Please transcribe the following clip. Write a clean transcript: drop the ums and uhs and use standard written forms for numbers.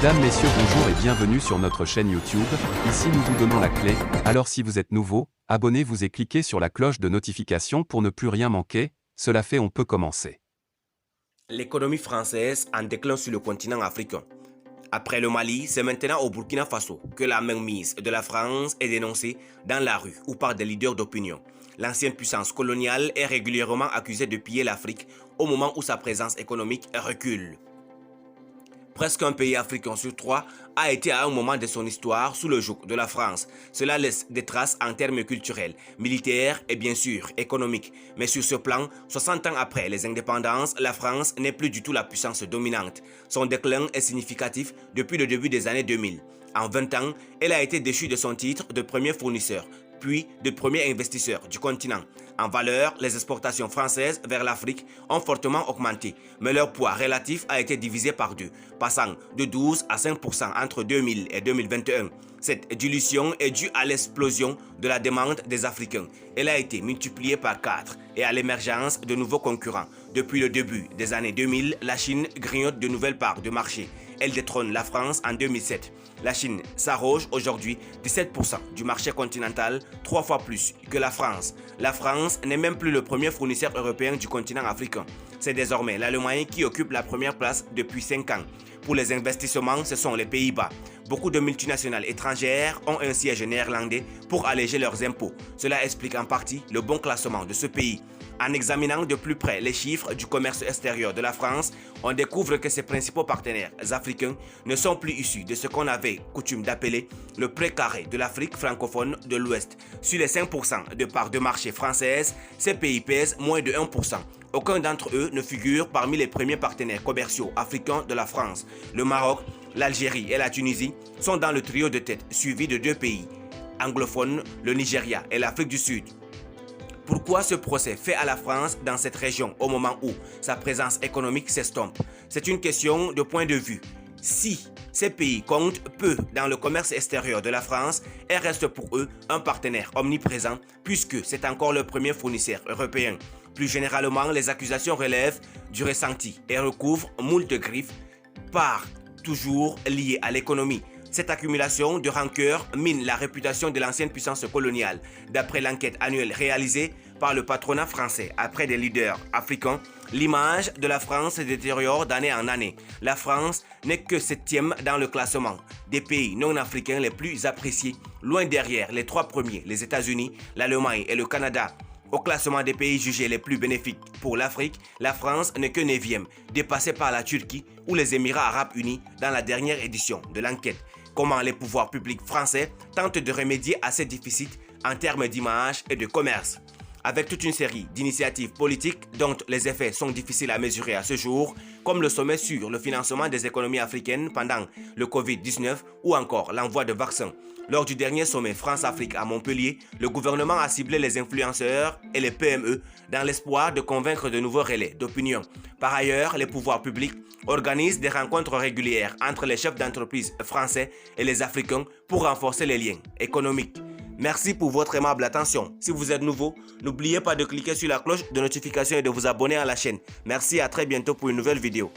Mesdames, Messieurs, bonjour et bienvenue sur notre chaîne YouTube. Ici nous vous donnons la clé, alors si vous êtes nouveau, abonnez-vous et cliquez sur la cloche de notification pour ne plus rien manquer. Cela fait, on peut commencer. L'économie française en déclin sur le continent africain. Après le Mali, c'est maintenant au Burkina Faso que la mainmise de la France est dénoncée dans la rue ou par des leaders d'opinion. L'ancienne puissance coloniale est régulièrement accusée de piller l'Afrique au moment où sa présence économique recule. Presque un pays africain sur trois a été à un moment de son histoire sous le joug de la France. Cela laisse des traces en termes culturels, militaires et bien sûr économiques. Mais sur ce plan, 60 ans après les indépendances, la France n'est plus du tout la puissance dominante. Son déclin est significatif depuis le début des années 2000. En 20 ans, elle a été déchue de son titre de premier fournisseur, puis de premier investisseur du continent. En valeur, les exportations françaises vers l'Afrique ont fortement augmenté, mais leur poids relatif a été divisé par deux, passant de 12 à 5% entre 2000 et 2021. Cette dilution est due à l'explosion de la demande des Africains. Elle a été multipliée par 4 et à l'émergence de nouveaux concurrents. Depuis le début des années 2000, la Chine grignote de nouvelles parts de marché. Elle détrône la France en 2007. La Chine s'arroge aujourd'hui 17% du marché continental, 3 fois plus que la France. La France n'est même plus le premier fournisseur européen du continent africain. C'est désormais l'Allemagne qui occupe la première place depuis 5 ans. Pour les investissements, ce sont les Pays-Bas. Beaucoup de multinationales étrangères ont un siège néerlandais pour alléger leurs impôts. Cela explique en partie le bon classement de ce pays. En examinant de plus près les chiffres du commerce extérieur de la France, on découvre que ses principaux partenaires africains ne sont plus issus de ce qu'on avait coutume d'appeler le précaré de l'Afrique francophone de l'Ouest. Sur les 5% de parts de marché françaises, ces pays pèsent moins de 1%. Aucun d'entre eux ne figure parmi les premiers partenaires commerciaux africains de la France. Le Maroc, l'Algérie et la Tunisie sont dans le trio de tête, suivis de deux pays anglophones, le Nigeria et l'Afrique du Sud. Pourquoi ce procès fait à la France dans cette région au moment où sa présence économique s'estompe? C'est une question de point de vue. Si ces pays comptent peu dans le commerce extérieur de la France, elle reste pour eux un partenaire omniprésent puisque c'est encore le premier fournisseur européen. Plus généralement, les accusations relèvent du ressenti et recouvrent moult griffes par toujours liées à l'économie. Cette accumulation de rancœur mine la réputation de l'ancienne puissance coloniale. D'après l'enquête annuelle réalisée par le patronat français après des leaders africains, l'image de la France se détériore d'année en année. La France n'est que 7e dans le classement des pays non africains les plus appréciés, loin derrière les 3 premiers, les États-Unis, l'Allemagne et le Canada. Au classement des pays jugés les plus bénéfiques pour l'Afrique, la France n'est que 9e, dépassée par la Turquie ou les Émirats arabes unis dans la dernière édition de l'enquête. Comment les pouvoirs publics français tentent de remédier à ces déficits en termes d'image et de commerce. Avec toute une série d'initiatives politiques dont les effets sont difficiles à mesurer à ce jour, comme le sommet sur le financement des économies africaines pendant le Covid-19 ou encore l'envoi de vaccins. Lors du dernier sommet France-Afrique à Montpellier, le gouvernement a ciblé les influenceurs et les PME dans l'espoir de convaincre de nouveaux relais d'opinion. Par ailleurs, les pouvoirs publics organisent des rencontres régulières entre les chefs d'entreprise français et les Africains pour renforcer les liens économiques. Merci pour votre aimable attention. Si vous êtes nouveau, n'oubliez pas de cliquer sur la cloche de notification et de vous abonner à la chaîne. Merci, à très bientôt pour une nouvelle vidéo.